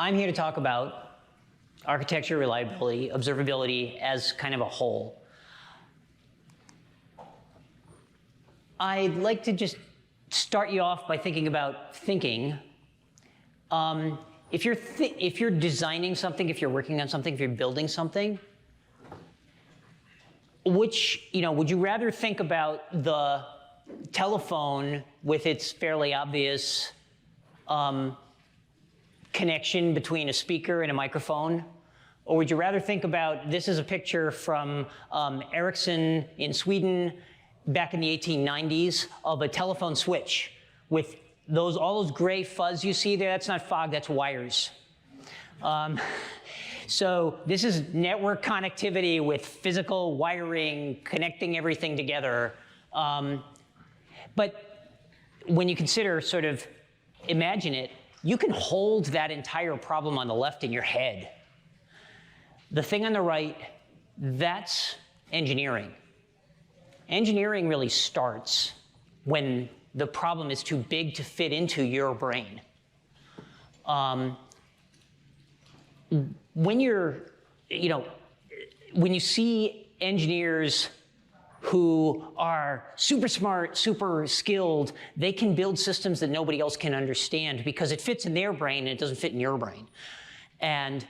I'm here to talk about architecture, reliability, observability as kind of a whole. I'd like to just start you off by thinking about thinking. If you're designing something, if you're working on something, if you're building something, would you rather think about the telephone with its fairly obvious connection between a speaker and a microphone? Or would you rather think about, this is a picture from Ericsson in Sweden back in the 1890s of a telephone switch with all those gray fuzz you see there? That's not fog, that's wires. So this is network connectivity with physical wiring, connecting everything together. But when you consider imagine it, you can hold that entire problem on the left in your head. The thing on the right, that's engineering. Engineering really starts when the problem is too big to fit into your brain. When you see engineers who are super smart, super skilled, they can build systems that nobody else can understand because it fits in their brain and it doesn't fit in your brain. And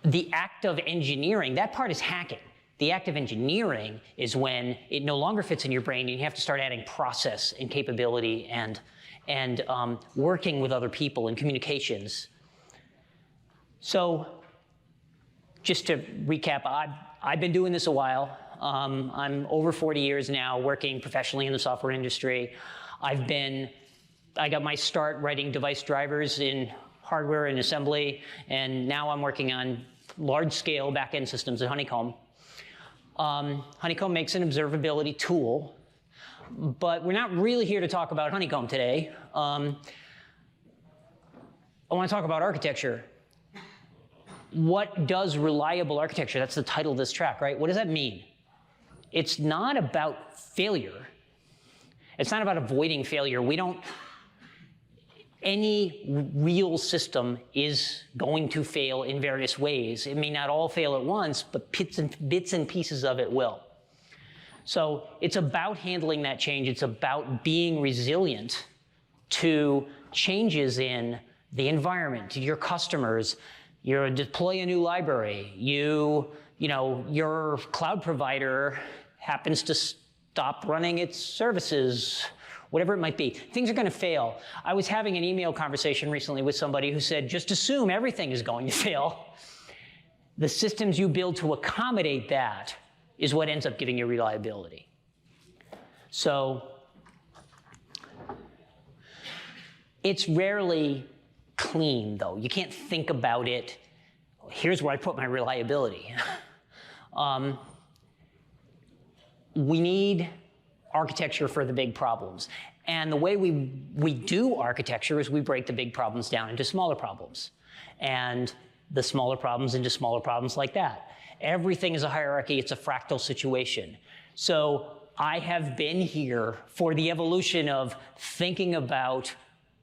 the act of engineering, that part is hacking. The act of engineering is when it no longer fits in your brain and you have to start adding process and capability and working with other people and communications. So just to recap, I've been doing this a while. I'm over 40 years now working professionally in the software industry. I got my start writing device drivers in hardware and assembly, and now I'm working on large-scale back-end systems at Honeycomb. Honeycomb makes an observability tool, but we're not really here to talk about Honeycomb today. I want to talk about architecture. What does reliable architecture, that's the title of this track, right? What does that mean? It's not about failure. It's not about avoiding failure. Any real system is going to fail in various ways. It may not all fail at once, but bits and pieces of it will. So it's about handling that change. It's about being resilient to changes in the environment, to your customers. You deploy a new library. Your cloud provider happens to stop running its services, whatever it might be. Things are going to fail. I was having an email conversation recently with somebody who said, just assume everything is going to fail. The systems you build to accommodate that is what ends up giving you reliability. So it's rarely clean, though. You can't think about it, here's where I put my reliability. We need architecture for the big problems. And the way we do architecture is we break the big problems down into smaller problems. And the smaller problems into smaller problems like that. Everything is a hierarchy, it's a fractal situation. So I have been here for the evolution of thinking about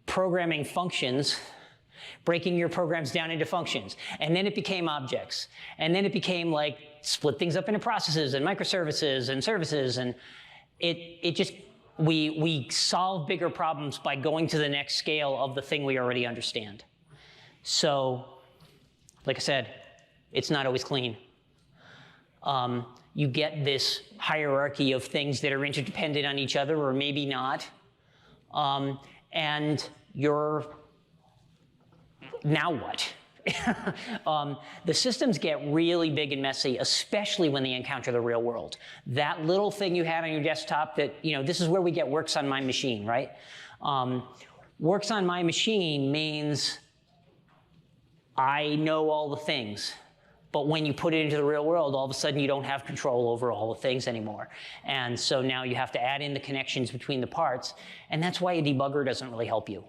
programming functions, breaking your programs down into functions. And then it became objects. And then it became like split things up into processes and microservices and services. And we solve bigger problems by going to the next scale of the thing we already understand. So, like I said, it's not always clean. You get this hierarchy of things that are interdependent on each other, or maybe not. And now what? The systems get really big and messy, especially when they encounter the real world. That little thing you have on your desktop that, this is where we get works on my machine, right? Works on my machine means I know all the things. But when you put it into the real world, all of a sudden you don't have control over all the things anymore. And so now you have to add in the connections between the parts. And that's why a debugger doesn't really help you.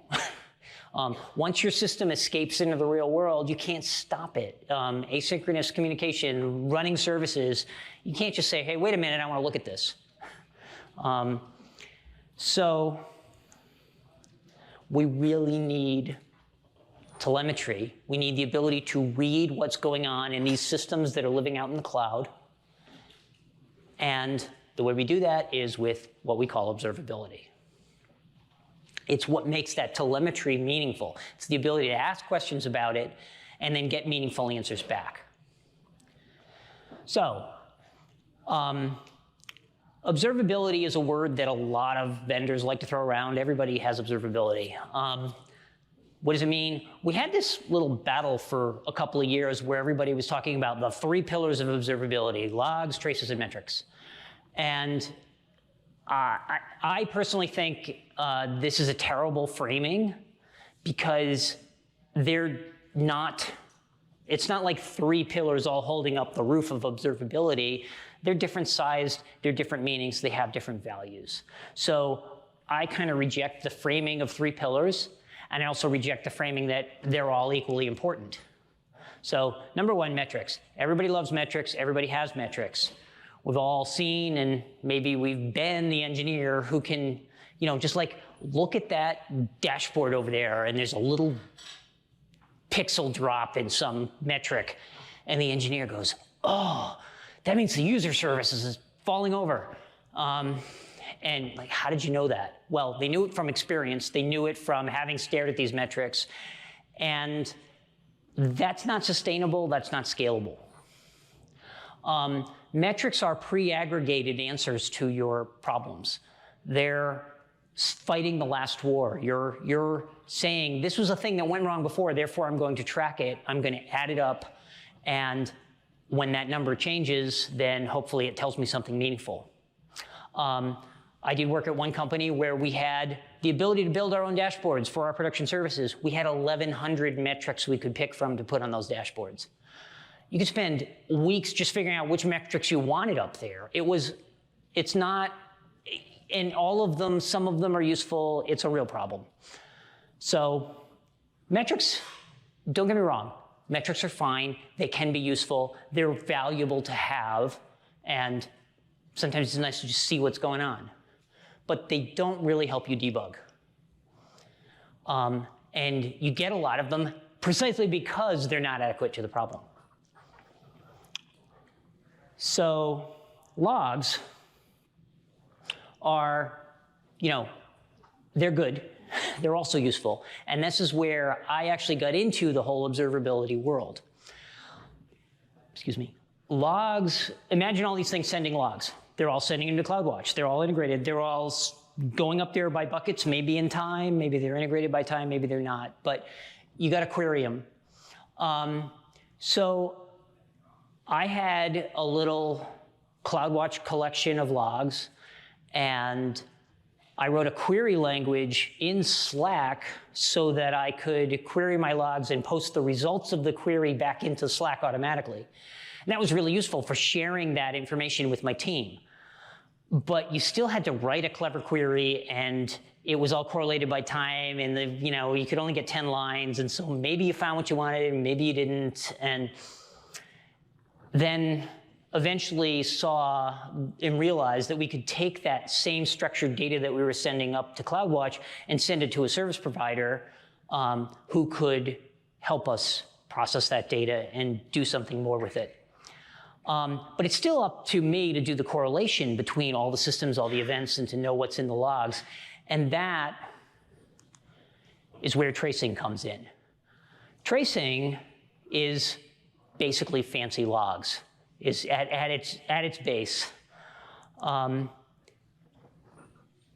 Once your system escapes into the real world, you can't stop it. Asynchronous communication, running services, you can't just say, hey, wait a minute, I want to look at this. So we really need telemetry. We need the ability to read what's going on in these systems that are living out in the cloud. And the way we do that is with what we call observability. It's what makes that telemetry meaningful. It's the ability to ask questions about it and then get meaningful answers back. So, observability is a word that a lot of vendors like to throw around. Everybody has observability. What does it mean? We had this little battle for a couple of years where everybody was talking about the 3 pillars of observability: logs, traces, and metrics. And I personally think this is a terrible framing because it's not like 3 pillars all holding up the roof of observability. They're different sized, they're different meanings, they have different values. So I kind of reject the framing of 3 pillars, and I also reject the framing that they're all equally important. So number 1, metrics. Everybody loves metrics, everybody has metrics. We've all seen, and maybe we've been the engineer who can, just like look at that dashboard over there and there's a little pixel drop in some metric, and the engineer goes, oh, that means the user services is falling over. And like, how did you know that? Well, they knew it from experience. They knew it from having stared at these metrics. And that's not sustainable, that's not scalable. Metrics are pre-aggregated answers to your problems. They're fighting the last war. You're saying, this was a thing that went wrong before, therefore I'm going to track it, I'm going to add it up, and when that number changes, then hopefully it tells me something meaningful. I did work at one company where we had the ability to build our own dashboards for our production services. We had 1,100 metrics we could pick from to put on those dashboards. You could spend weeks just figuring out which metrics you wanted up there. It's not, and all of them, some of them are useful, it's a real problem. So metrics, don't get me wrong, metrics are fine, they can be useful, they're valuable to have, and sometimes it's nice to just see what's going on. But they don't really help you debug. And you get a lot of them precisely because they're not adequate to the problem. So logs are, they're good. They're also useful. And this is where I actually got into the whole observability world. Excuse me. Logs, imagine all these things sending logs. They're all sending into CloudWatch. They're all integrated. They're all going up there by buckets, maybe in time, maybe they're integrated by time, maybe they're not. But you got to query them. So I had a little CloudWatch collection of logs, and I wrote a query language in Slack so that I could query my logs and post the results of the query back into Slack automatically. And that was really useful for sharing that information with my team. But you still had to write a clever query, and it was all correlated by time, and you could only get 10 lines, and so maybe you found what you wanted, and maybe you didn't. And then eventually saw and realized that we could take that same structured data that we were sending up to CloudWatch and send it to a service provider who could help us process that data and do something more with it. But it's still up to me to do the correlation between all the systems, all the events, and to know what's in the logs. And that is where tracing comes in. Tracing is basically fancy logs, is at its base.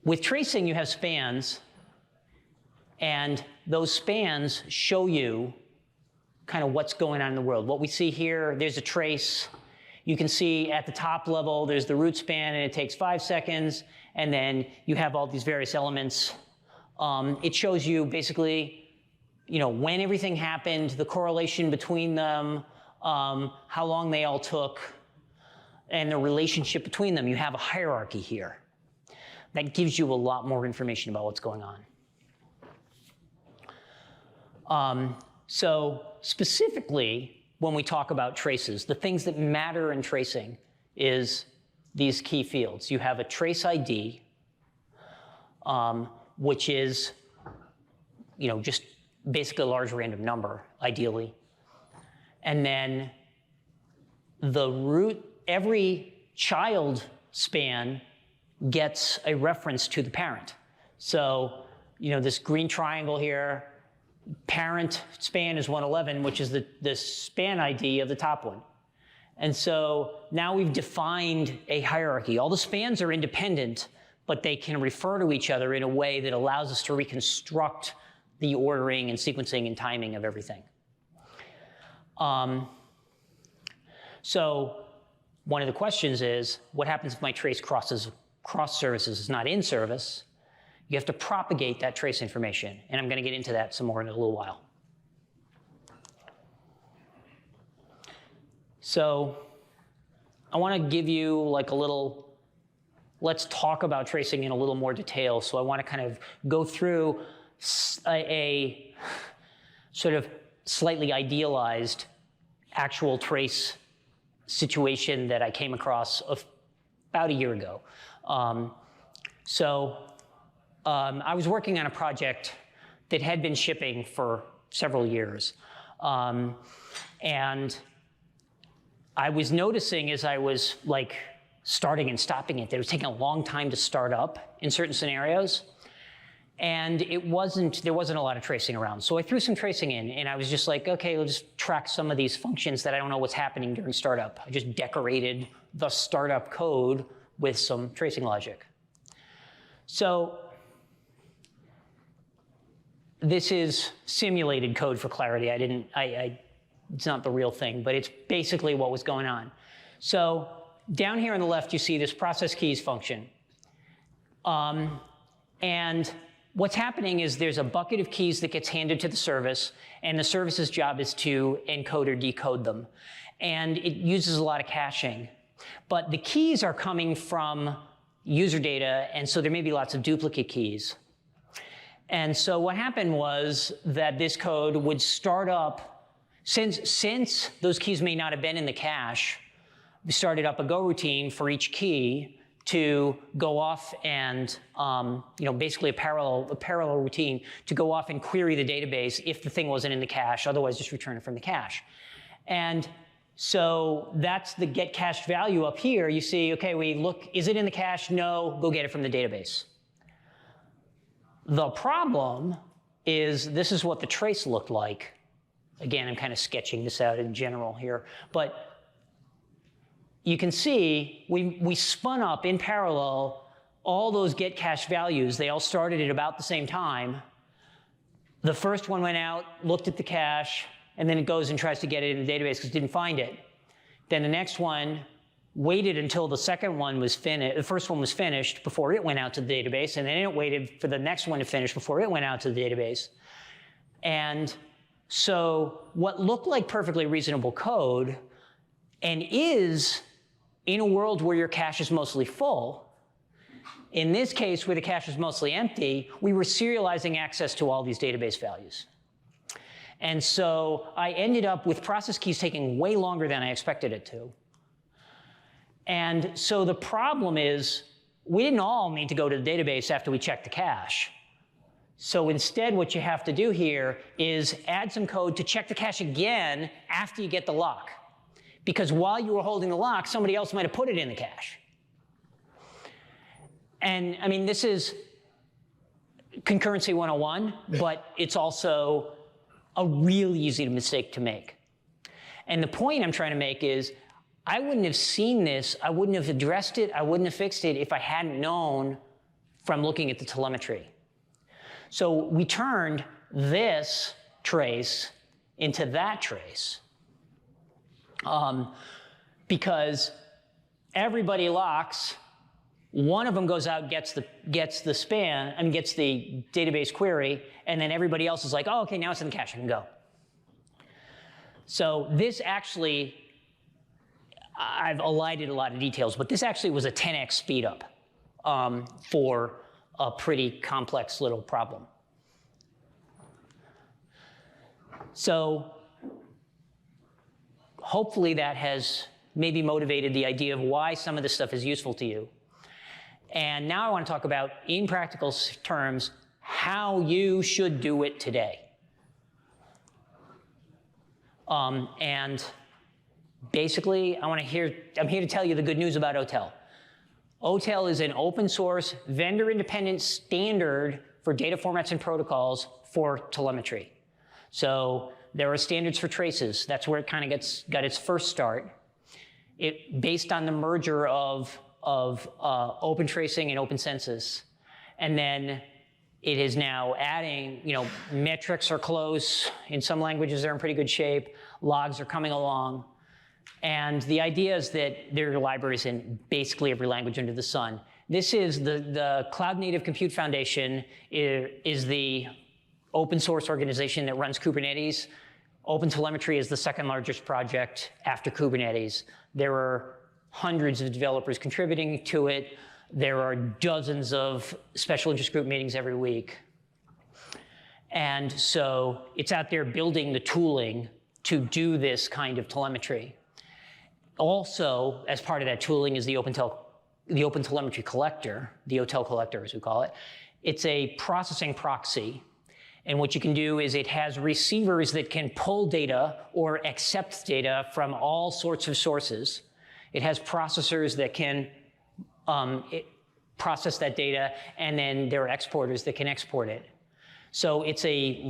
With tracing, you have spans, and those spans show you kind of what's going on in the world. What we see here, there's a trace. You can see at the top level, there's the root span, and it takes 5 seconds, and then you have all these various elements. It shows you basically, when everything happened, the correlation between them, how long they all took, and the relationship between them. You have a hierarchy here. That gives you a lot more information about what's going on. So specifically, when we talk about traces, the things that matter in tracing is these key fields. You have a trace ID, which is, just basically a large random number, ideally. And then the root, every child span gets a reference to the parent. So, this green triangle here, parent span is 111, which is the span ID of the top one. And so now we've defined a hierarchy. All the spans are independent, but they can refer to each other in a way that allows us to reconstruct the ordering and sequencing and timing of everything. So one of the questions is, what happens if my trace crosses cross services, is not in service? You have to propagate that trace information, and I'm going to get into that some more in a little while. So I want to give you like a little, let's talk about tracing in a little more detail. So I want to kind of go through a sort of slightly idealized actual trace situation that I came across about a year ago. I was working on a project that had been shipping for several years. And I was noticing as I was like starting and stopping it, that it was taking a long time to start up in certain scenarios. And there wasn't a lot of tracing around. So I threw some tracing in, and I was just like, okay, we'll just track some of these functions that I don't know what's happening during startup. I just decorated the startup code with some tracing logic. So this is simulated code for clarity. It's not the real thing, but it's basically what was going on. So down here on the left, you see this process keys function. And what's happening is there's a bucket of keys that gets handed to the service, and the service's job is to encode or decode them. And it uses a lot of caching. But the keys are coming from user data, and so there may be lots of duplicate keys. And so what happened was that this code would start up, since those keys may not have been in the cache, we started up a go routine for each key to go off and, basically a parallel routine to go off and query the database if the thing wasn't in the cache, otherwise just return it from the cache. And so that's the get cached value up here. You see, okay, we look, is it in the cache? No, go get it from the database. The problem is this is what the trace looked like. Again, I'm kind of sketching this out in general here, but you can see we spun up in parallel all those get cache values. They all started at about the same time. The first one went out, looked at the cache, and then it goes and tries to get it in the database because it didn't find it. Then the next one waited until the second one was finished, the first one was finished before it went out to the database, and then it waited for the next one to finish before it went out to the database. And so what looked like perfectly reasonable code, and is in a world where your cache is mostly full, in this case where the cache is mostly empty, we were serializing access to all these database values. And so I ended up with process keys taking way longer than I expected it to. And so the problem is, we didn't all need to go to the database after we checked the cache. So instead, what you have to do here is add some code to check the cache again after you get the lock. Because while you were holding the lock, somebody else might have put it in the cache. And I mean, this is concurrency 101, but it's also a really easy mistake to make. And the point I'm trying to make is, I wouldn't have seen this, I wouldn't have addressed it, I wouldn't have fixed it if I hadn't known from looking at the telemetry. So we turned this trace into that trace because everybody locks, one of them goes out, gets the span, and gets the database query, and then everybody else is like, oh, okay, now it's in the cache, I can go. So this actually, I've elided a lot of details, but this actually was a 10x speed up for a pretty complex little problem. So hopefully that has maybe motivated the idea of why some of this stuff is useful to you. And now I want to talk about, in practical terms, how you should do it today. And basically, I'm here to tell you the good news about OTel. OTel is an open source, vendor-independent standard for data formats and protocols for telemetry. So there are standards for traces. That's where it kind of got its first start. Based on the merger of Open Tracing and Open Census. And then it is now adding, metrics are close. In some languages, they're in pretty good shape. Logs are coming along. And the idea is that there are libraries in basically every language under the sun. This is the Cloud Native Compute Foundation is the open source organization that runs Kubernetes. OpenTelemetry is the second largest project after Kubernetes. There are hundreds of developers contributing to it. There are dozens of special interest group meetings every week. And so it's out there building the tooling to do this kind of telemetry. Also, as part of that tooling is the OpenTelemetry collector, the OTel collector as we call it. It's a processing proxy. And what you can do is it has receivers that can pull data or accept data from all sorts of sources. It has processors that can process that data, and then there are exporters that can export it. So it's a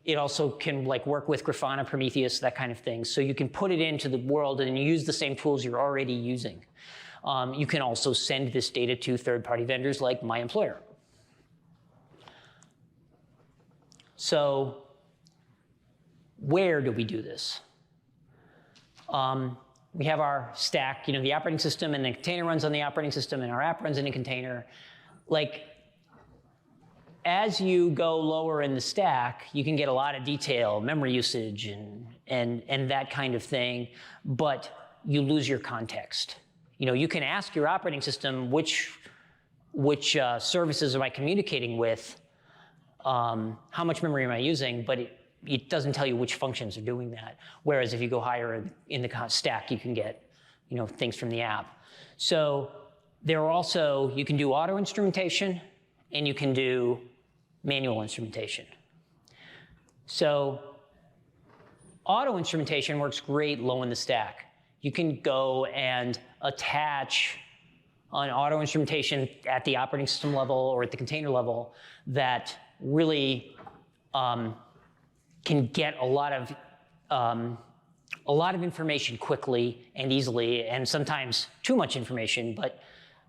it also can work with Grafana, Prometheus, that kind of thing. So you can put it into the world and use the same tools you're already using. You can also send this data to third-party vendors like my employer. So where do we do this? We have our stack, the operating system, and the container runs on the operating system, and our app runs in a container. As you go lower in the stack, you can get a lot of detail, memory usage, and that kind of thing, but you lose your context. You can ask your operating system which services am I communicating with, how much memory am I using, but it doesn't tell you which functions are doing that. Whereas if you go higher in the stack, you can get things from the app. So there are also, you can do auto instrumentation and you can do manual instrumentation. So auto instrumentation works great low in the stack. You can go and attach an auto instrumentation at the operating system level or at the container level that really can get a lot of information quickly and easily, and sometimes too much information, but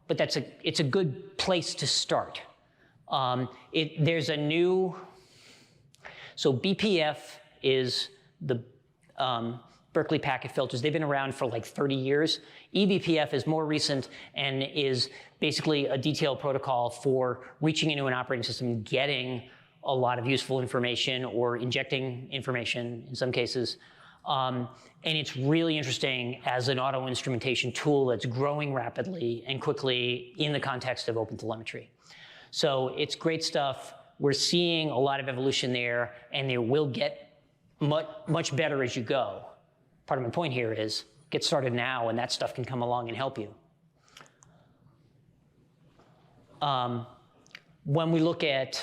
it's a good place to start. There's a new, so BPF is the Berkeley packet filters. They've been around for 30 years. eBPF is more recent and is basically a detailed protocol for reaching into an operating system and getting a lot of useful information or injecting information in some cases. And it's really interesting as an auto instrumentation tool that's growing rapidly and quickly in the context of OpenTelemetry. So it's great stuff. We're seeing a lot of evolution there, and it will get much better as you go. Part of my point here is get started now, and that stuff can come along and help you. When we look at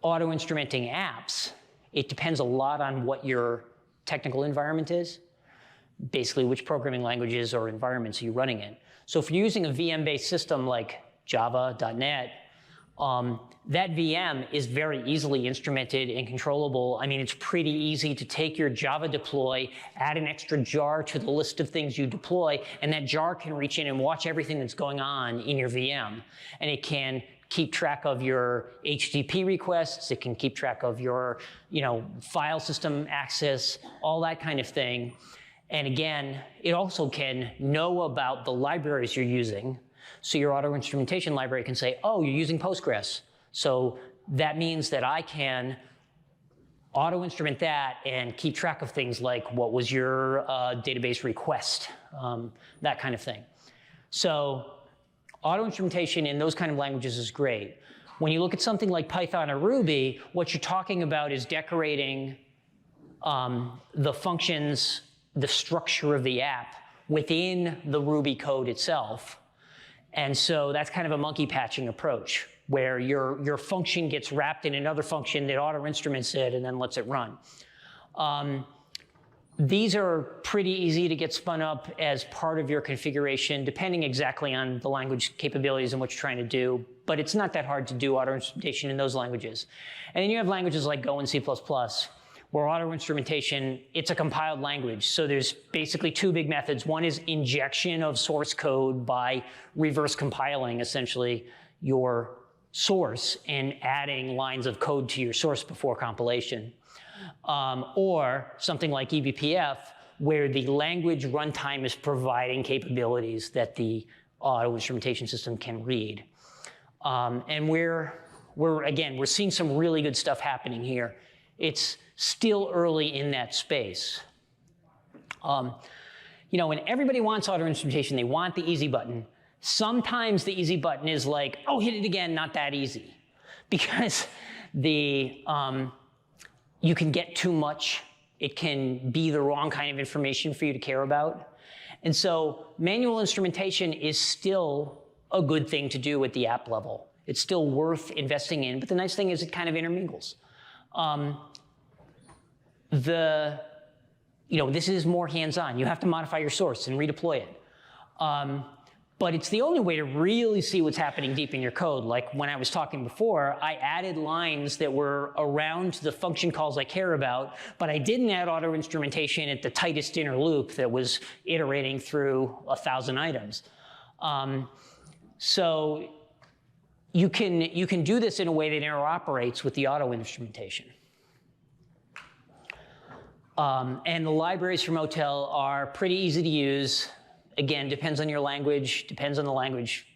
auto-instrumenting apps, it depends a lot on what your technical environment is, basically which programming languages or environments you're running in. So if you're using a VM-based system like Java, .NET, that VM is very easily instrumented and controllable. I mean, it's pretty easy to take your Java deploy, add an extra jar to the list of things you deploy, and that jar can reach in and watch everything that's going on in your VM. And it can keep track of your HTTP requests, it can keep track of your file system access, all that kind of thing. And again, it also can know about the libraries you're using. So your auto instrumentation library can say, oh, you're using Postgres. So that means that I can auto instrument that and keep track of things like what was your database request, that kind of thing. So auto instrumentation in those kind of languages is great. When you look at something like Python or Ruby, what you're talking about is decorating the functions, the structure of the app within the Ruby code itself. And so that's kind of a monkey patching approach, where your function gets wrapped in another function that auto instruments it and then lets it run. These are pretty easy to get spun up as part of your configuration, depending exactly on the language capabilities and what you're trying to do. But it's not that hard to do auto-instrumentation in those languages. And then you have languages like Go and C++, where auto-instrumentation, it's a compiled language. So there's basically two big methods. One is injection of source code by reverse compiling, essentially, your source and adding lines of code to your source before compilation. Or something like eBPF, where the language runtime is providing capabilities that the auto-instrumentation system can read. And we're seeing some really good stuff happening here. It's still early in that space. When everybody wants auto-instrumentation, they want the easy button. Sometimes the easy button is like, oh, hit it again, not that easy. Because you can get too much. It can be the wrong kind of information for you to care about. And so manual instrumentation is still a good thing to do at the app level. It's still worth investing in, but the nice thing is it kind of intermingles. This is more hands-on. You have to modify your source and redeploy it. But it's the only way to really see what's happening deep in your code. Like when I was talking before, I added lines that were around the function calls I care about, but I didn't add auto-instrumentation at the tightest inner loop that was iterating through 1,000 items. So you can do this in a way that interoperates with the auto-instrumentation. And the libraries from OTel are pretty easy to use. Again, depends on your language, depends on the language,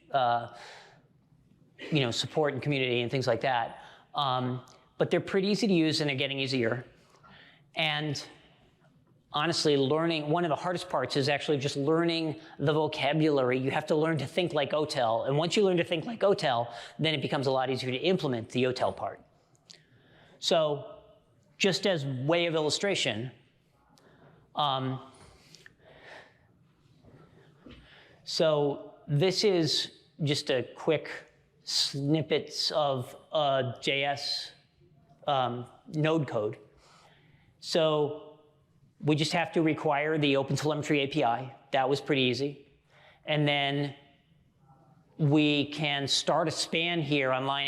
support and community and things like that. But they're pretty easy to use and they're getting easier. And honestly, one of the hardest parts is actually just learning the vocabulary. You have to learn to think like OTel. And once you learn to think like OTel, then it becomes a lot easier to implement the OTel part. So just as way of illustration, so this is just a quick snippets of JS node code. So we just have to require the OpenTelemetry API. That was pretty easy. And then we can start a span here on line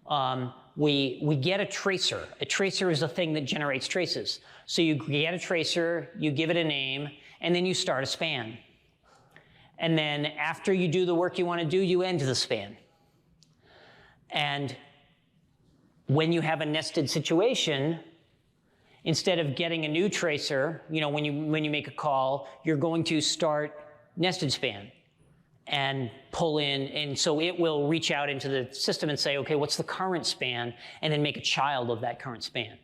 8. We get a tracer. A tracer is a thing that generates traces. So you get a tracer, you give it a name, and then you start a span. And then after you do the work you want to do, you end the span. And when you have a nested situation, instead of getting a new tracer, when you make a call, you're going to start nested span and pull in, and so it will reach out into the system and say, okay, what's the current span, and then make a child of that current span.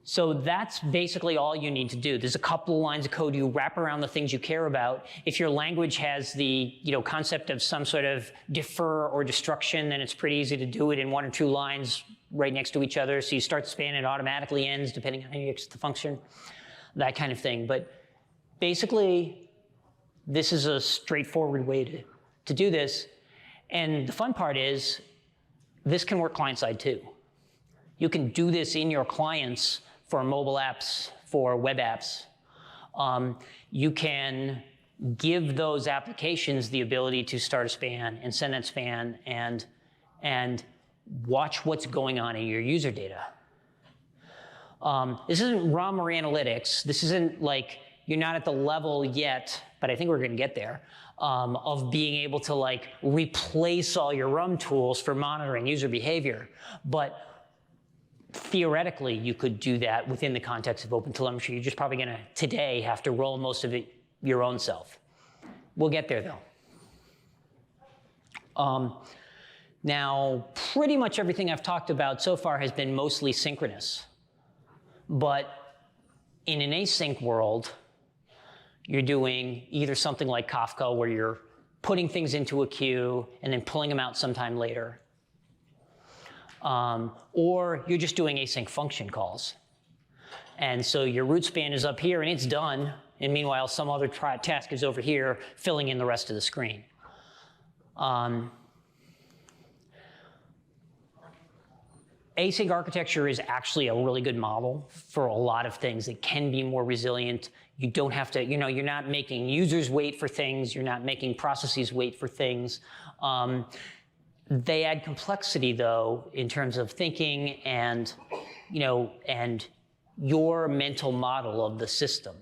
So that's basically all you need to do. There's a couple of lines of code you wrap around the things you care about. If your language has the concept of some sort of defer or destruction, then it's pretty easy to do it in 1 or 2 lines right next to each other. So you start the span, it automatically ends depending on how you exit the function, that kind of thing. But basically, this is a straightforward way to do this. And the fun part is, this can work client-side too. You can do this in your clients for mobile apps, for web apps. You can give those applications the ability to start a span and send that span and watch what's going on in your user data. This isn't RUM or analytics. This isn't like, you're not at the level yet, but I think we're going to get there, of being able to replace all your RUM tools for monitoring user behavior. But theoretically, you could do that within the context of OpenTelemetry. You're just probably going to, today, have to roll most of it your own self. We'll get there, though. Now, pretty much everything I've talked about so far has been mostly synchronous. But in an async world, you're doing either something like Kafka, where you're putting things into a queue and then pulling them out sometime later, or you're just doing async function calls. And so your root span is up here and it's done, and meanwhile some other task is over here filling in the rest of the screen. async architecture is actually a really good model for a lot of things. It can be more resilient. You don't have to, you're not making users wait for things. You're not making processes wait for things. They add complexity, though, in terms of thinking and, and your mental model of the system,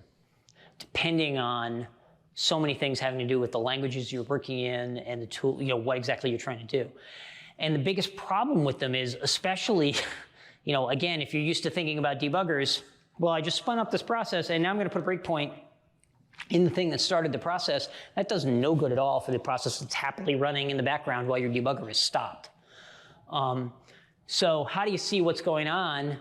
depending on so many things having to do with the languages you're working in and the tool, what exactly you're trying to do. And the biggest problem with them is, especially, again, if you're used to thinking about debuggers, well, I just spun up this process and now I'm going to put a breakpoint in the thing that started the process. That does no good at all for the process that's happily running in the background while your debugger is stopped. So how do you see what's going on?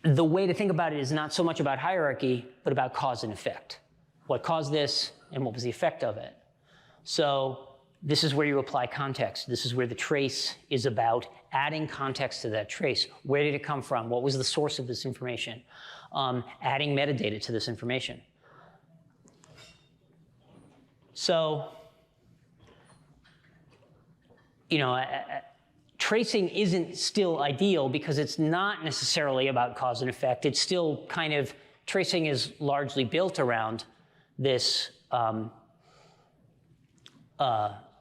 The way to think about it is not so much about hierarchy, but about cause and effect. What caused this and what was the effect of it? So this is where you apply context. This is where the trace is about adding context to that trace. Where did it come from? What was the source of this information? Adding metadata to this information. So, tracing isn't still ideal because it's not necessarily about cause and effect. It's still kind of, tracing is largely built around this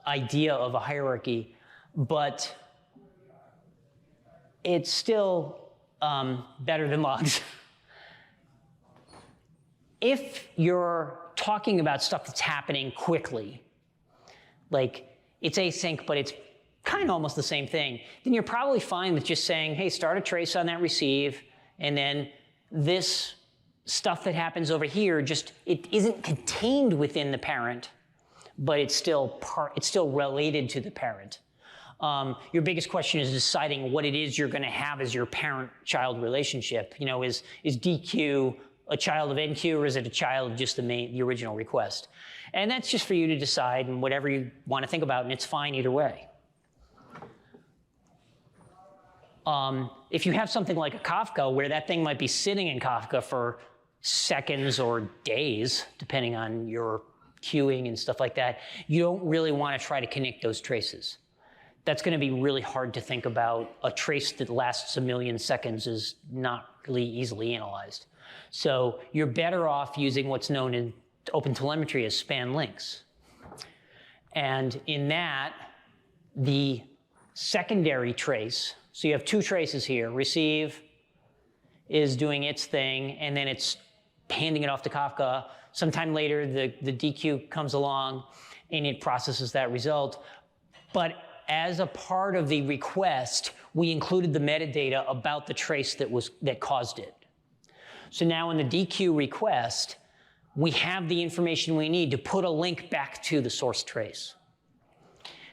idea of a hierarchy, but it's still better than logs. If you're talking about stuff that's happening quickly, like it's async, but it's kind of almost the same thing, then you're probably fine with just saying, hey, start a trace on that receive, and then this stuff that happens over here, it isn't contained within the parent, but it's still related to the parent. Your biggest question is deciding what it is you're going to have as your parent-child relationship. Is DQ a child of NQ, or is it a child of just the original request? And that's just for you to decide, and whatever you want to think about, and it's fine either way. If you have something like a Kafka, where that thing might be sitting in Kafka for seconds or days, depending on your queuing and stuff like that, you don't really want to try to connect those traces. That's going to be really hard to think about. A trace that lasts a million seconds is not really easily analyzed. So you're better off using what's known in OpenTelemetry as span links. And in that, the secondary trace, so you have two traces here. Receive is doing its thing, and then it's handing it off to Kafka. Sometime later, the DQ comes along, and it processes that result. But as a part of the request, we included the metadata about the trace that caused it. So now in the DQ request, we have the information we need to put a link back to the source trace.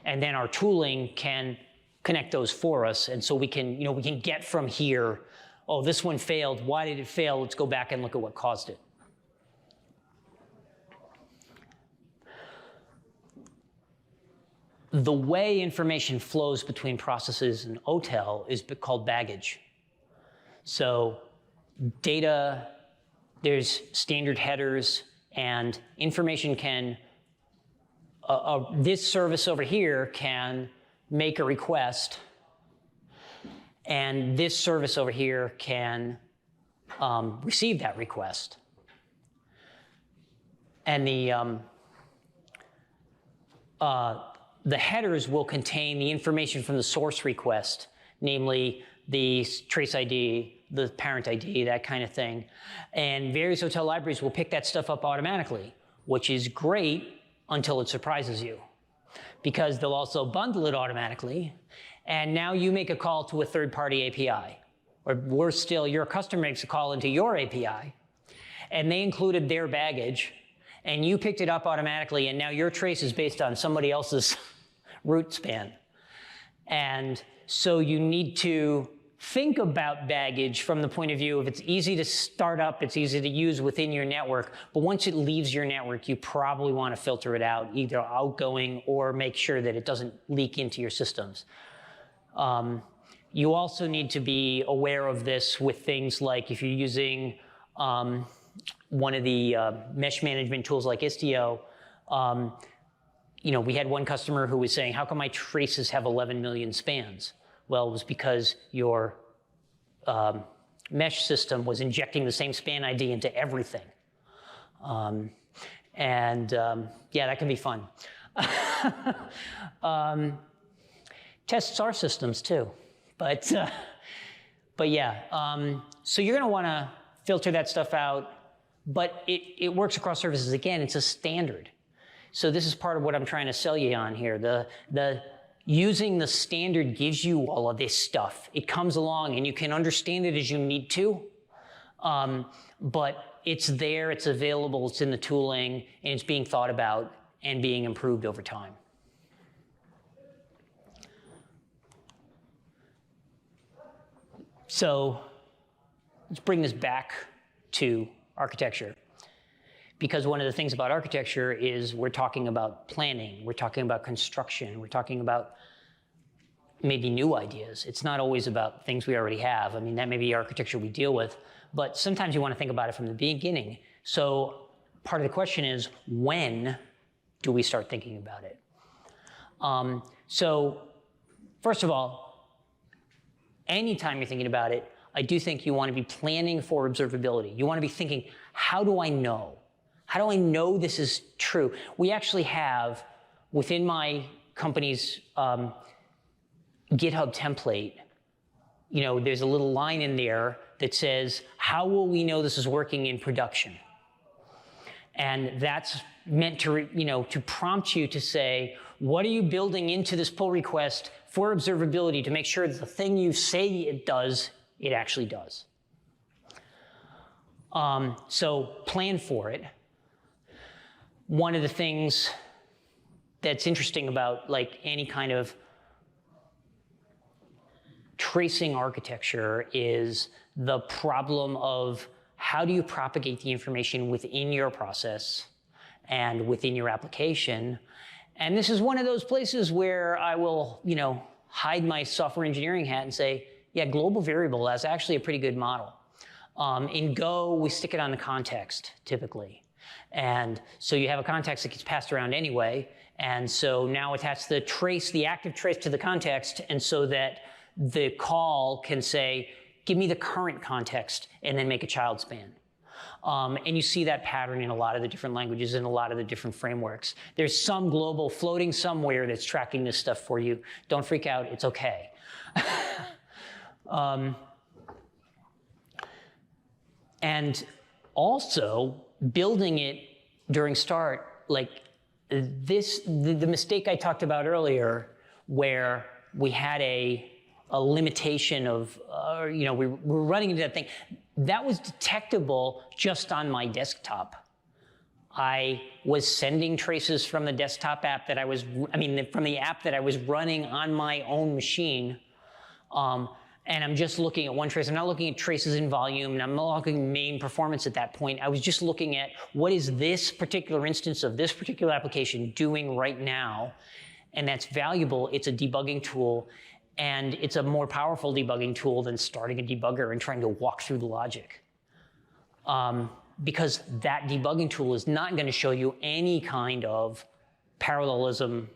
And then our tooling can connect those for us. And so we can get from here, oh, this one failed. Why did it fail? Let's go back and look at what caused it. The way information flows between processes in OTel is called baggage. So data, there's standard headers, and information can, this service over here can make a request, and this service over here can receive that request. And the headers will contain the information from the source request, namely the trace ID, the parent ID, that kind of thing. And various OTel libraries will pick that stuff up automatically, which is great until it surprises you, because they'll also bundle it automatically, and now you make a call to a third-party API. Or worse still, your customer makes a call into your API, and they included their baggage, and you picked it up automatically, and now your trace is based on somebody else's root span. And so you need to think about baggage from the point of view of it's easy to start up, it's easy to use within your network, but once it leaves your network, you probably want to filter it out, either outgoing or make sure that it doesn't leak into your systems. You also need to be aware of this with things like if you're using one of the mesh management tools like Istio. We had one customer who was saying, how come my traces have 11 million spans? Well, it was because your mesh system was injecting the same span ID into everything. Yeah, that can be fun. Tests our systems too, but yeah. So you're going to want to filter that stuff out, but it works across services. Again, it's a standard. So this is part of what I'm trying to sell you on here. The using the standard gives you all of this stuff. It comes along and you can understand it as you need to, but it's there, it's available, it's in the tooling, and it's being thought about and being improved over time. So let's bring this back to architecture. Because one of the things about architecture is we're talking about planning, we're talking about construction, we're talking about maybe new ideas. It's not always about things we already have. I mean, that may be architecture we deal with, but sometimes you want to think about it from the beginning. So part of the question is, when do we start thinking about it? So first of all, anytime you're thinking about it, I do think you want to be planning for observability. You want to be thinking, how do I know? How do I know this is true? We actually have, within my company's GitHub template, there's a little line in there that says, how will we know this is working in production? And that's meant to, to prompt you to say, what are you building into this pull request for observability to make sure that the thing you say it does, it actually does? So plan for it. One of the things that's interesting about any kind of tracing architecture is the problem of how do you propagate the information within your process and within your application. And this is one of those places where I will, hide my software engineering hat and say, yeah, global variable, that's actually a pretty good model. In Go, we stick it on the context, typically. And so you have a context that gets passed around anyway. And so now attach the trace, the active trace to the context, and so that the call can say, give me the current context, and then make a child span. And you see that pattern in a lot of the different languages and a lot of the different frameworks. There's some global floating somewhere that's tracking this stuff for you. Don't freak out, it's okay. And also, building it during start, the mistake I talked about earlier, where we had a limitation of, we were running into that thing, that was detectable just on my desktop. I was sending traces from the desktop app that from the app that I was running on my own machine, and I'm just looking at one trace. I'm not looking at traces in volume, and I'm not looking at main performance at that point. I was just looking at what is this particular instance of this particular application doing right now, and that's valuable. It's a debugging tool, and it's a more powerful debugging tool than starting a debugger and trying to walk through the logic. Because that debugging tool is not going to show you any kind of parallelism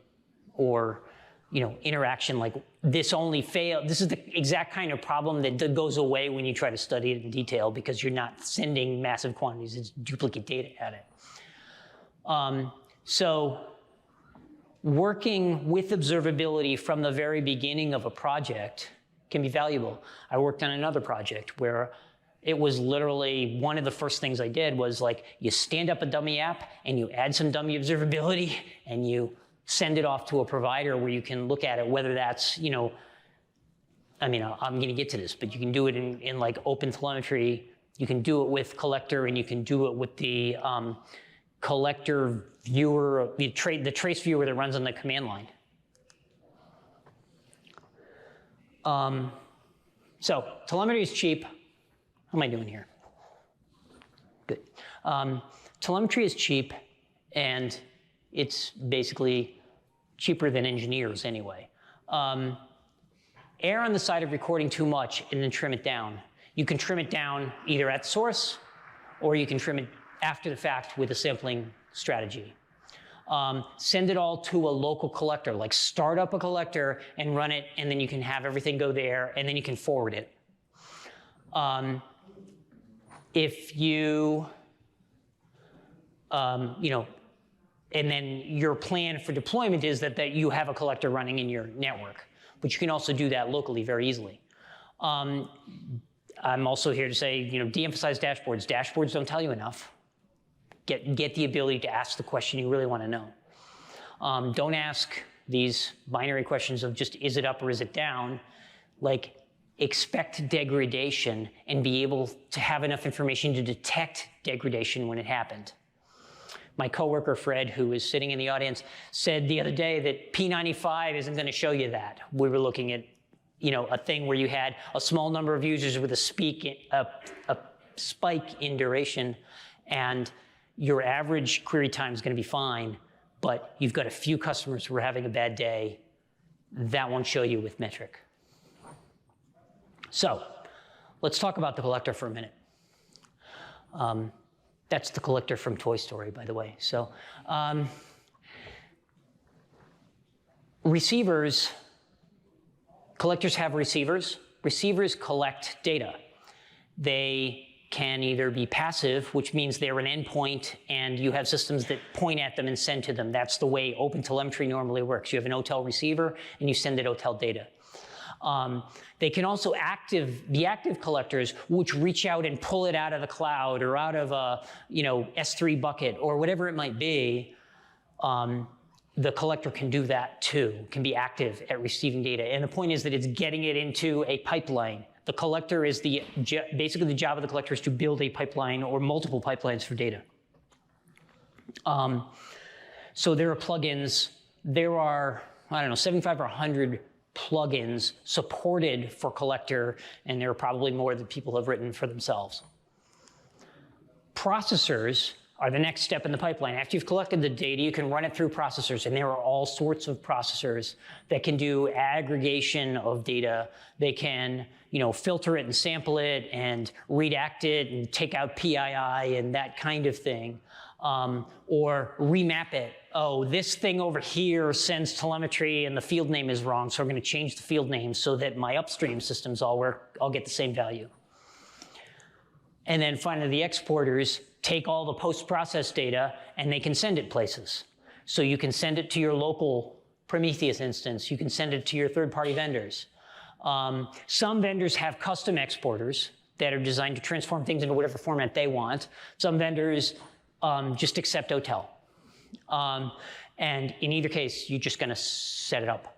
or interaction like this only failed. This is the exact kind of problem that goes away when you try to study it in detail because you're not sending massive quantities of duplicate data at it. So working with observability from the very beginning of a project can be valuable. I worked on another project where it was literally one of the first things I did was you stand up a dummy app and you add some dummy observability and you send it off to a provider where you can look at it, whether that's, I'm going to get to this, but you can do it in open telemetry. You can do it with collector, and you can do it with the collector viewer, the trace viewer that runs on the command line. So telemetry is cheap. How am I doing here? Good. Telemetry is cheap, and it's basically cheaper than engineers anyway. Err on the side of recording too much and then trim it down. You can trim it down either at source, or you can trim it after the fact with a sampling strategy. Send it all to a local collector, like start up a collector and run it, and then you can have everything go there, and then you can forward it. If you, and then your plan for deployment is that you have a collector running in your network, but you can also do that locally very easily. I'm also here to say, de-emphasize dashboards. Dashboards don't tell you enough. Get the ability to ask the question you really want to know. Don't ask these binary questions of just is it up or is it down. Like, expect degradation and be able to have enough information to detect degradation when it happened. My coworker, Fred, who is sitting in the audience, said the other day that P95 isn't going to show you that. We were looking at, a thing where you had a small number of users with a spike in duration, and your average query time is going to be fine, but you've got a few customers who are having a bad day. That won't show you with metric. So let's talk about the collector for a minute. That's the collector from Toy Story, by the way. So collectors have receivers. Receivers collect data. They can either be passive, which means they're an endpoint and you have systems that point at them and send to them. That's the way OpenTelemetry normally works. You have an OTel receiver and you send it OTel data. They can also be active collectors, which reach out and pull it out of the cloud or out of a S3 bucket or whatever it might be. The collector can do that too, can be active at receiving data. And the point is that it's getting it into a pipeline. The collector is basically the job of the collector is to build a pipeline or multiple pipelines for data. So there are plugins. There are, 75 or 100 plugins supported for collector, and there are probably more that people have written for themselves. Processors are the next step in the pipeline. After you've collected the data, you can run it through processors, and there are all sorts of processors that can do aggregation of data. They can, filter it and sample it and redact it and take out PII and that kind of thing, or remap it. Oh, this thing over here sends telemetry and the field name is wrong, so we're going to change the field name so that my upstream systems all get the same value. And then finally, the exporters take all the post-process data and they can send it places. So you can send it to your local Prometheus instance. You can send it to your third-party vendors. Some vendors have custom exporters that are designed to transform things into whatever format they want. Some vendors just accept OTel. And in either case, you're just going to set it up.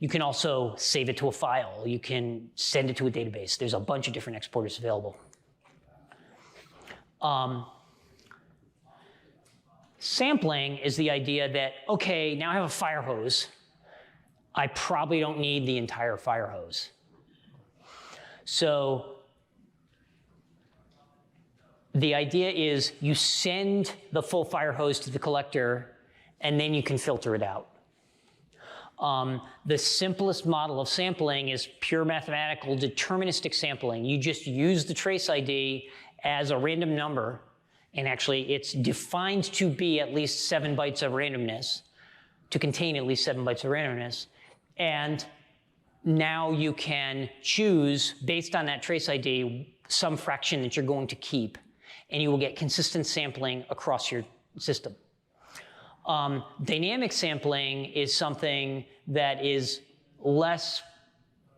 You can also save it to a file. You can send it to a database. There's a bunch of different exporters available. Sampling is the idea that, okay, now I have a fire hose. I probably don't need the entire fire hose. So the idea is you send the full fire hose to the collector, and then you can filter it out. The simplest model of sampling is pure mathematical deterministic sampling. You just use the trace ID as a random number, and actually it's defined to be at least 7 bytes of randomness, to contain at least 7 bytes of randomness. And now you can choose, based on that trace ID, some fraction that you're going to keep, and you will get consistent sampling across your system. Dynamic sampling is something that is less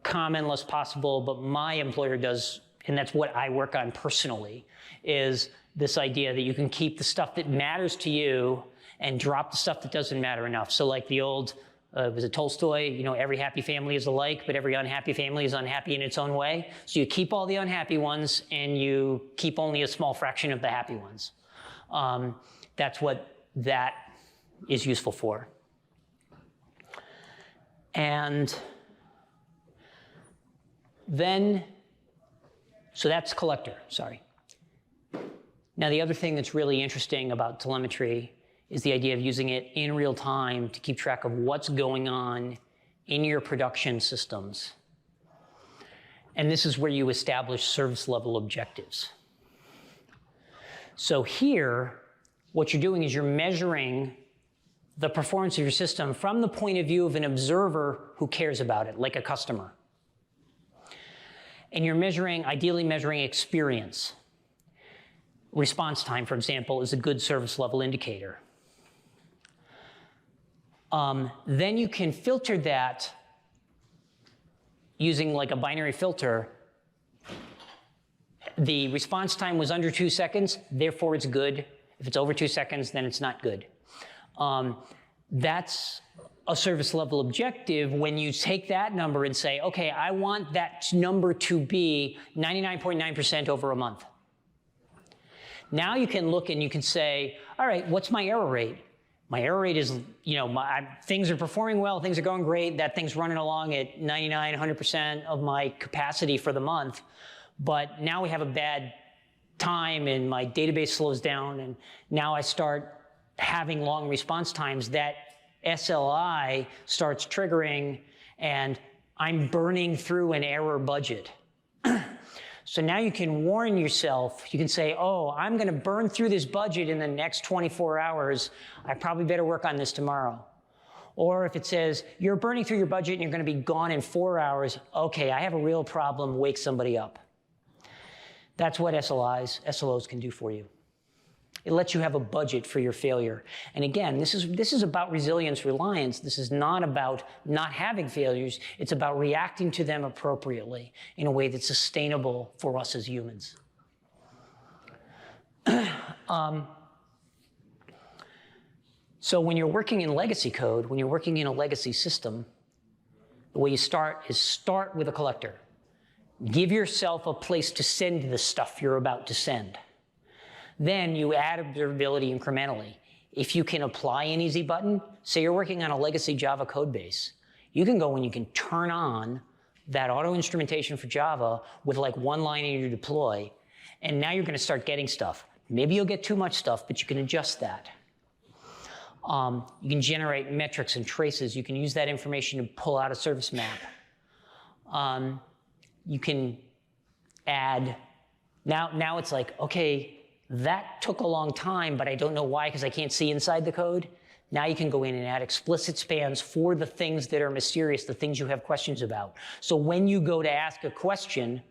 common, less possible, but my employer does, and that's what I work on personally, is this idea that you can keep the stuff that matters to you and drop the stuff that doesn't matter enough. So like the old, was it Tolstoy, every happy family is alike, but every unhappy family is unhappy in its own way. So you keep all the unhappy ones and you keep only a small fraction of the happy ones. That's what that is useful for. And then, so that's collector, sorry. Now the other thing that's really interesting about telemetry is the idea of using it in real time to keep track of what's going on in your production systems. And this is where you establish service level objectives. So here, what you're doing is you're measuring the performance of your system from the point of view of an observer who cares about it, like a customer. And you're ideally measuring experience. Response time, for example, is a good service level indicator. Then you can filter that using like a binary filter. The response time was under 2 seconds, therefore it's good. If it's over 2 seconds, then it's not good. That's a service level objective when you take that number and say, okay, I want that number to be 99.9% over a month. Now you can look and you can say, all right, what's my error rate? My error rate is, things are performing well, things are going great, that thing's running along at 99, 100% of my capacity for the month, but now we have a bad time and my database slows down and now I start having long response times. That SLI starts triggering and I'm burning through an error budget. So now you can warn yourself, you can say, oh, I'm gonna burn through this budget in the next 24 hours. I probably better work on this tomorrow. Or if it says, you're burning through your budget and you're gonna be gone in 4 hours, okay, I have a real problem, wake somebody up. That's what SLOs can do for you. It lets you have a budget for your failure. And again, this is about resilience reliance. This is not about not having failures. It's about reacting to them appropriately in a way that's sustainable for us as humans. So when you're working in legacy code, when you're working in a legacy system, the way you start with a collector. Give yourself a place to send the stuff you're about to send. Then you add observability incrementally. If you can apply an easy button, say you're working on a legacy Java code base, you can go and you can turn on that auto instrumentation for Java with like one line in your deploy, and now you're gonna start getting stuff. Maybe you'll get too much stuff, but you can adjust that. You can generate metrics and traces. You can use that information to pull out a service map. You can add, now it's like, okay, that took a long time, but I don't know why because I can't see inside the code. Now you can go in and add explicit spans for the things that are mysterious, the things you have questions about. So when you go to ask a question,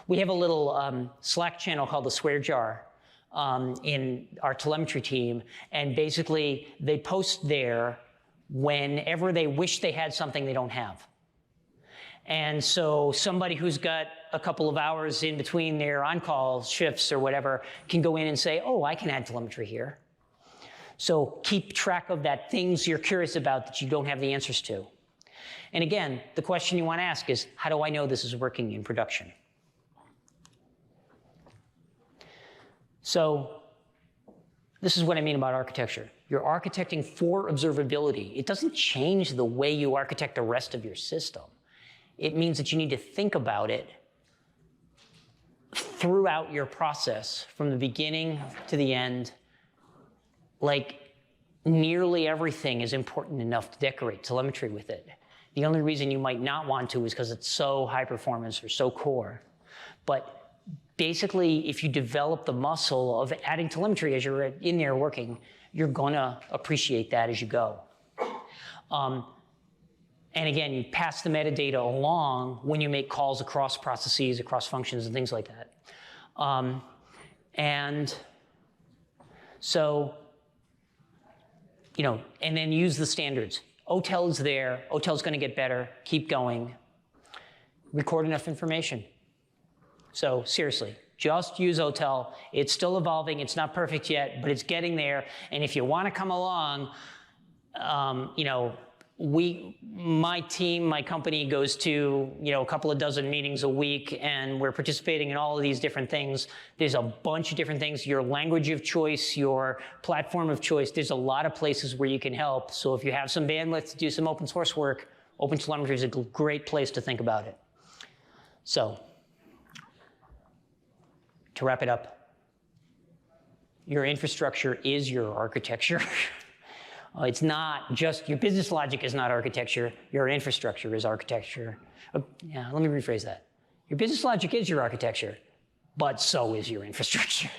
we have a little Slack channel called the Swear Jar in our telemetry team, and basically they post there whenever they wish they had something they don't have. And so somebody who's got a couple of hours in between their on-call shifts or whatever can go in and say, oh, I can add telemetry here. So keep track of that things you're curious about that you don't have the answers to. And again, the question you want to ask is, how do I know this is working in production? So this is what I mean about architecture. You're architecting for observability. It doesn't change the way you architect the rest of your system. It means that you need to think about it throughout your process, from the beginning to the end. Like, nearly everything is important enough to decorate telemetry with it. The only reason you might not want to is because it's so high performance or so core. But basically, if you develop the muscle of adding telemetry as you're in there working, you're gonna appreciate that as you go. And again, you pass the metadata along when you make calls across processes, across functions, and things like that. And so, and then use the standards. OTel is there. OTel is going to get better. Keep going. Record enough information. So seriously, just use OTel. It's still evolving. It's not perfect yet, but it's getting there. And if you want to come along, my team, my company goes to, a couple of dozen meetings a week, and we're participating in all of these different things. There's a bunch of different things, your language of choice, your platform of choice. There's a lot of places where you can help. So if you have some bandwidth to do some open source work, OpenTelemetry is a great place to think about it. So, to wrap it up, your infrastructure is your architecture. It's not just, your business logic is not architecture, your infrastructure is architecture. Yeah, let me rephrase that. Your business logic is your architecture, but so is your infrastructure.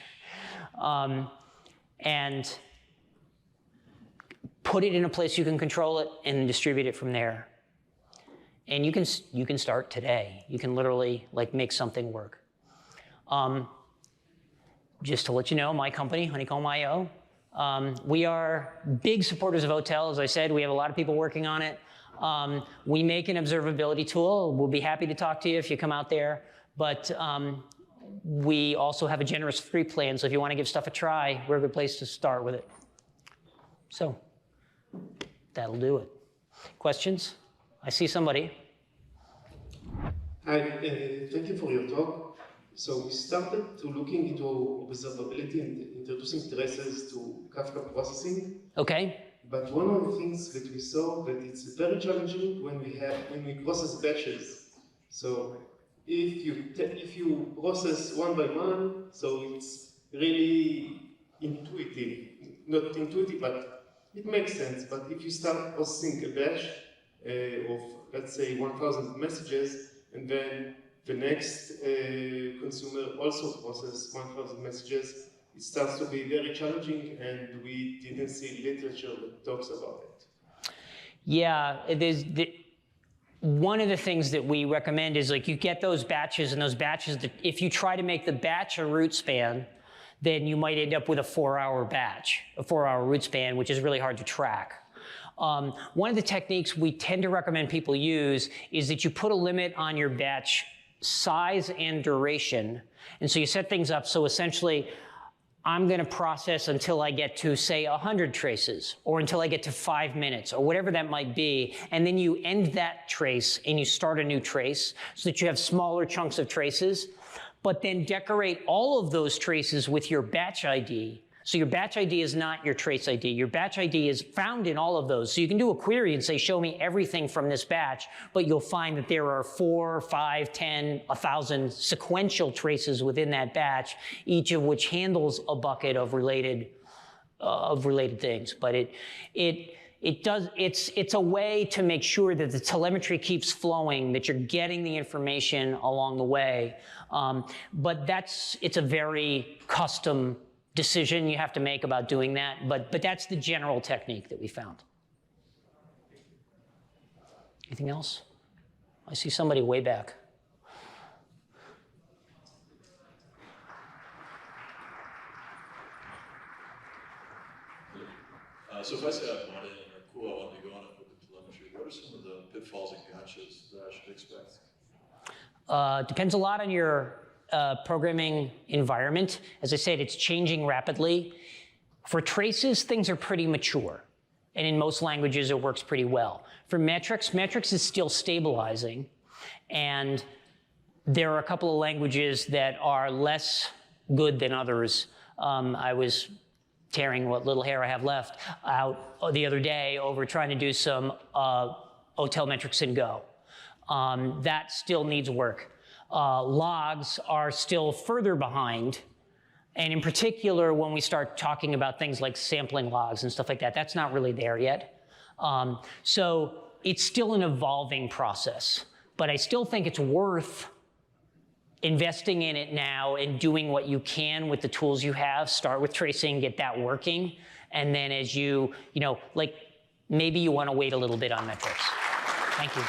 And put it in a place you can control it, and distribute it from there. And you can start today. You can literally like make something work. Just to let you know, my company, Honeycomb.io, we are big supporters of OTel. As I said, we have a lot of people working on it. We make an observability tool. We'll be happy to talk to you if you come out there. But we also have a generous free plan, so if you want to give stuff a try, we're a good place to start with it. So that'll do it. Questions? I see somebody. Hi, thank you for your talk. So we started to looking into observability and introducing traces to Kafka processing. Okay. But one of the things that we saw that it's very challenging when we process batches. So if you process one by one, so it's really intuitive, not intuitive, but it makes sense. But if you start processing a batch of, let's say, 1,000 messages, and then the next consumer also processes 1,000 messages, it starts to be very challenging, and we didn't see literature that talks about it. Yeah, one of the things that we recommend is like you get those batches, and those batches, if you try to make the batch a root span, then you might end up with a 4-hour batch, a 4-hour root span, which is really hard to track. One of the techniques we tend to recommend people use is that you put a limit on your batch size and duration. And so you set things up so essentially I'm going to process until I get to, say, 100 traces, or until I get to 5 minutes, or whatever that might be. And then you end that trace and you start a new trace so that you have smaller chunks of traces, but then decorate all of those traces with your batch ID. So your batch ID is not your trace ID. Your batch ID is found in all of those. So you can do a query and say, show me everything from this batch, but you'll find that there are 4, 5, 10, 1,000 sequential traces within that batch, each of which handles a bucket of related things. But it's a way to make sure that the telemetry keeps flowing, that you're getting the information along the way. But it's a very custom decision you have to make about doing that, but that's the general technique that we found. Anything else? I see somebody way back. So if I say I'm modeling or cool, I want to go on and look at telemetry, what are some of the pitfalls and gotchas that I should expect? Depends a lot on your programming environment. As I said, it's changing rapidly. For traces, things are pretty mature. And in most languages, it works pretty well. For metrics is still stabilizing. And there are a couple of languages that are less good than others. I was tearing what little hair I have left out the other day over trying to do some OTel metrics in Go. That still needs work. Logs are still further behind, and in particular, when we start talking about things like sampling logs and stuff like that, that's not really there yet. So it's still an evolving process, but I still think it's worth investing in it now and doing what you can with the tools you have. Start with tracing, get that working, and then as you like maybe you want to wait a little bit on metrics. Thank you.